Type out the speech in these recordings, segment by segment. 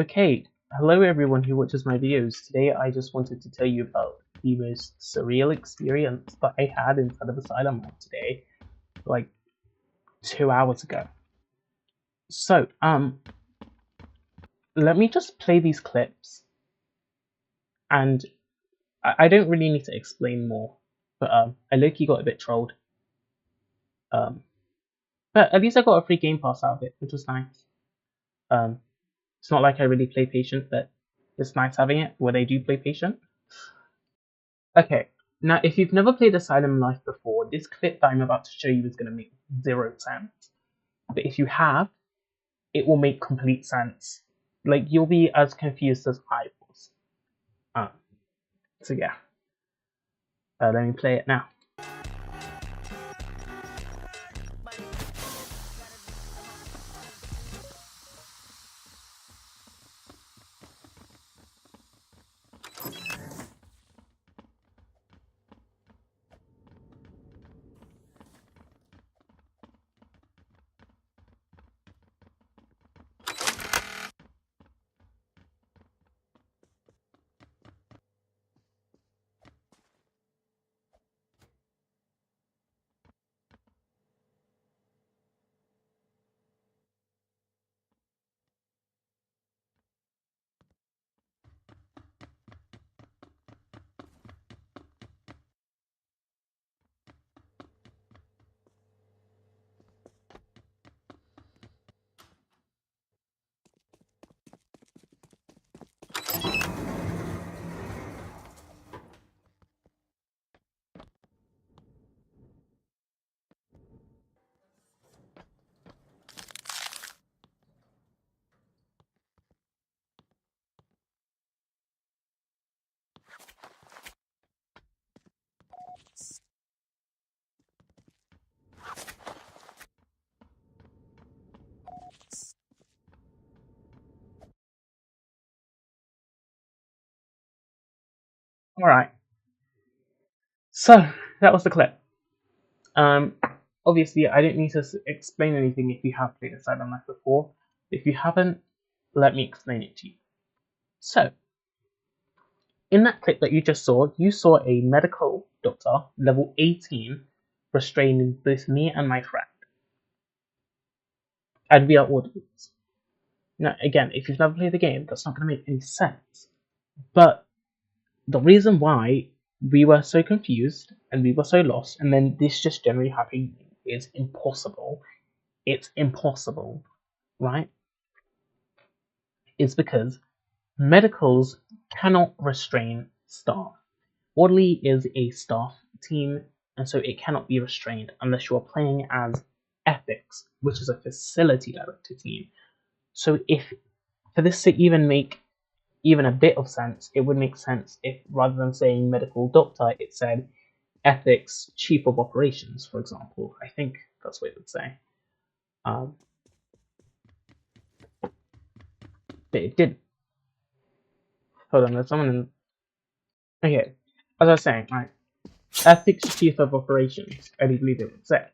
Okay, hello everyone who watches my videos. Today I just wanted to tell you about the most surreal experience that I had inside of Asylum Life today, like 2 hours ago. So, let me just play these clips, and I don't really need to explain more, but I low-key got a bit trolled. Um, but at least I got a free game pass out of it, which was nice. Um, it's not like I really play Patient, but it's nice having it where they do play Patient. Okay, now if you've never played Asylum Life before, this clip that I'm about to show you is going to make zero sense. But if you have, it will make complete sense. Like, you'll be as confused as I was. Um, so yeah, let me play it now. Alright, so that was the clip. Um, Obviously, I don't need to explain anything if you have played Asylum Life before. If you haven't, let me explain it to you. So, in that clip that you saw a medical doctor, level 18, restraining both me and my friend. And we are audience. Now, again, if you've never played the game, that's not going to make any sense. But the reason why we were so confused and we were so lost, and then this just generally happening is impossible. It's impossible, right? It's because medicals cannot restrain staff. Orderly is a staff team, and so it cannot be restrained unless you are playing as ethics, which is a facility director team. So if for this to even make even a bit of sense, it would make sense if rather than saying medical doctor, it said ethics chief of operations, for example. I think that's what it would say. But it didn't. Hold on, there's someone in. Okay, as I was saying, right, ethics chief of operations. I do believe it would say,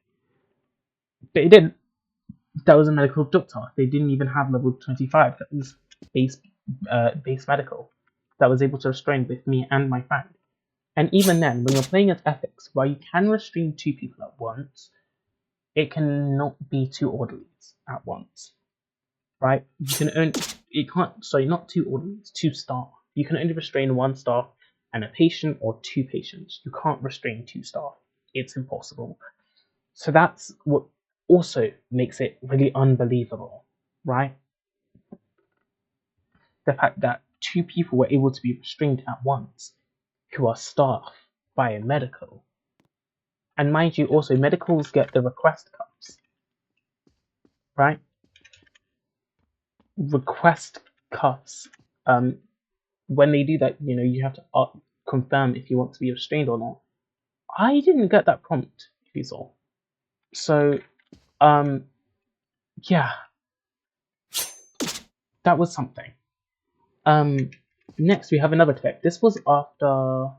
but it didn't. That was a medical doctor. They didn't even have level 25. That was base medical. That was able to restrain both me and my friend. And even then, when you're playing as ethics, while you can restrain two people at once, it cannot be two orderlies at once, right? You can only, it can't, sorry, not two orderlies, two staff. You can only restrain one staff and a patient or two patients. You can't restrain two staff. It's impossible. So that's what also makes it really unbelievable, right? The fact that two people were able to be restrained at once who are staff by a medical. And mind you, also, medicals get the request cups, right? Request cups. When they do that, you have to confirm if you want to be restrained or not. I didn't get that prompt, if you saw. So, yeah, that was something. Next we have another clip. This was after. Oh,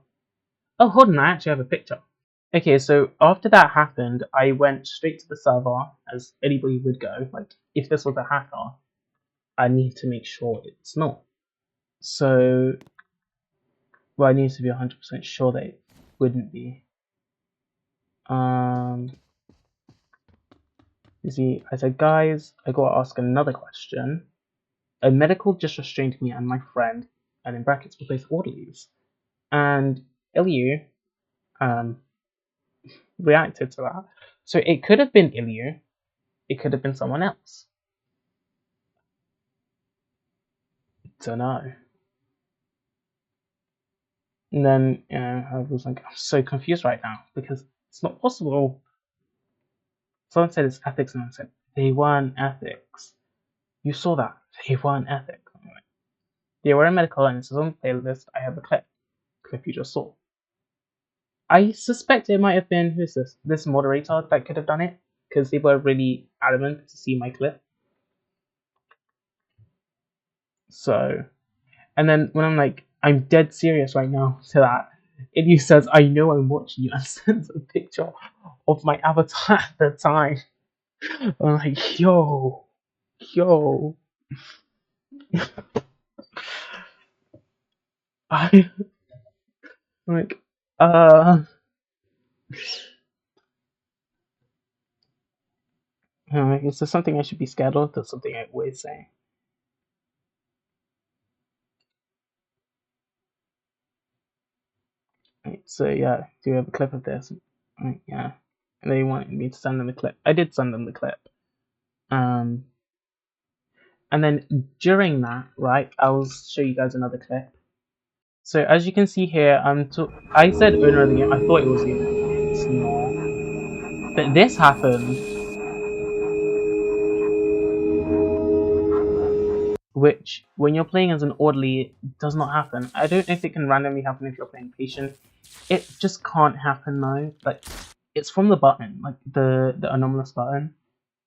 hold on, I actually have a picture. Okay, so after that happened, I went straight to the server, as anybody would go. Like, if this was a hacker, I need to make sure it's not. So, well, I need to be 100% sure that it wouldn't be. You see, I said, guys, I gotta ask another question. A medical just restrained me and my friend, and in brackets, replaced orderlies. And Ilyu, reacted to that. So it could have been Ilyu, it could have been someone else. Don't know. And then, I was like, I'm so confused right now because it's not possible. Someone said it's ethics, and I said, they weren't ethics. You saw that. They weren't ethics. Like, they were a medical, and it's on the playlist. I have a clip you just saw. I suspect it might have been, who's this? This moderator that could have done it, because they were really adamant to see my clip. So, and then when I'm like, I'm dead serious right now to that, Ilyu says, I know I'm watching you, and sends a picture of my avatar at the time. I'm like, yo. I'm like, is there something I should be scared of? That's something I always say. Right, so yeah, do you have a clip of this? Right, yeah. And they wanted me to send them the clip. I did send them the clip. And then during that, right, I'll show you guys another clip. So as you can see here, I said owner of the game. I thought it was the owner of the game. It's not. But this happened, which when you're playing as an orderly, does not happen. I don't know if it can randomly happen if you're playing patient. It just can't happen though. Like, it's from the button, like the anomalous button.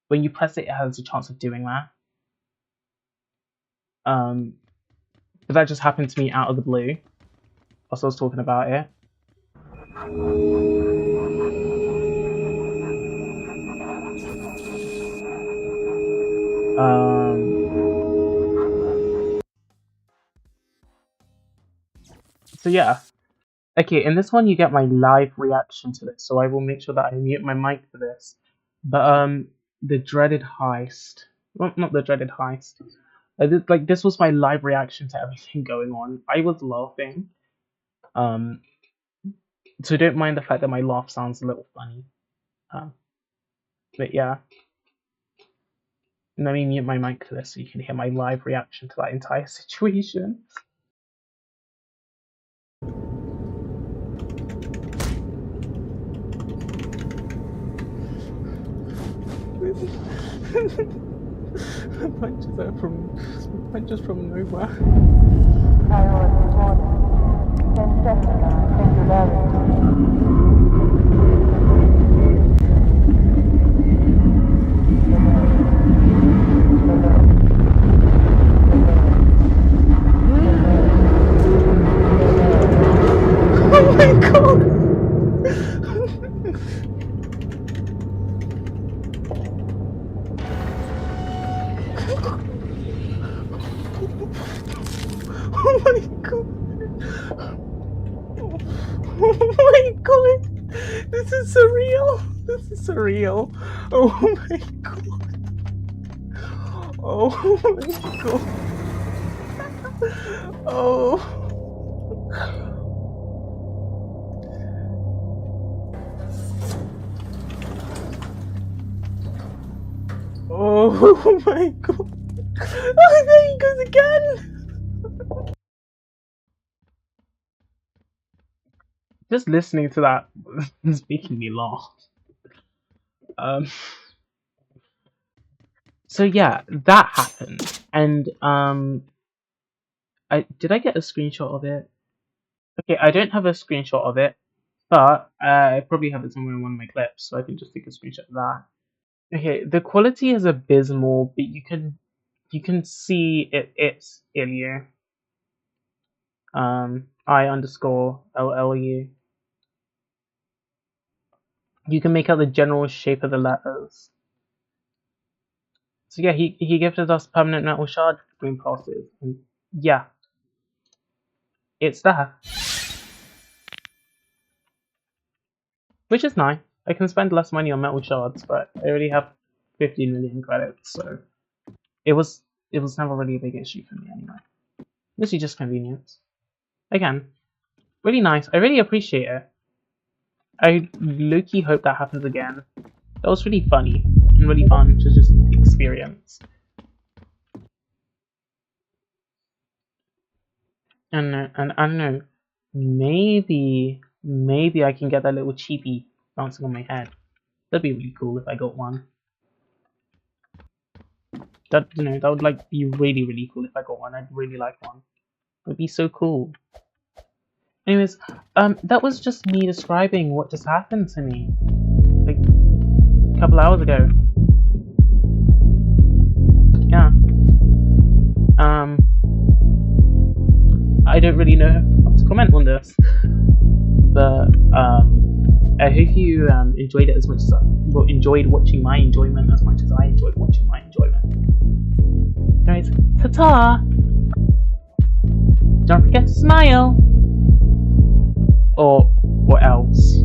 When you press it, it has a chance of doing that. But that just happened to me out of the blue. Whilst I was talking about it. So yeah. Okay, in this one you get my live reaction to this, so I will make sure that I mute my mic for this. But the dreaded heist. Well, not the dreaded heist. Like, this was my live reaction to everything going on. I was laughing. So don't mind the fact that my laugh sounds a little funny. But yeah. Let me mute my mic for this so you can hear my live reaction to that entire situation. punches from nowhere. Priority order. 10 seconds singularity. Oh my god! Oh my god! Oh my god! This is surreal! This is surreal! Oh my god! Oh my god! Oh! Oh my god! Oh, there he goes again! Just listening to that is making me laugh. So yeah, that happened, and did I get a screenshot of it? Okay, I don't have a screenshot of it, but I probably have it somewhere in one of my clips, so I can just take a screenshot of that. Okay, the quality is abysmal, but you can see it's Ilyu. I_LLU. You can make out the general shape of the letters. So yeah, he gifted us permanent metal shard green passes, and yeah, it's there, which is nice. I can spend less money on metal shards, but I already have 15 million credits, so it was never really a big issue for me anyway. This is just convenience. Again, really nice. I really appreciate it. I low-key hope that happens again. That was really funny and really fun to just experience. And I don't know, maybe I can get that little cheapie bouncing on my head. That'd be really cool if I got one. That that would like be really cool if I got one. I'd really like one. It would be so cool. Anyways, that was just me describing what just happened to me like a couple hours ago. Yeah. I don't really know how to comment on this, but I hope you enjoyed it as much as enjoyed watching my enjoyment as much as I enjoyed watching my enjoyment. Anyways, ta-ta! Don't forget to smile! Or else.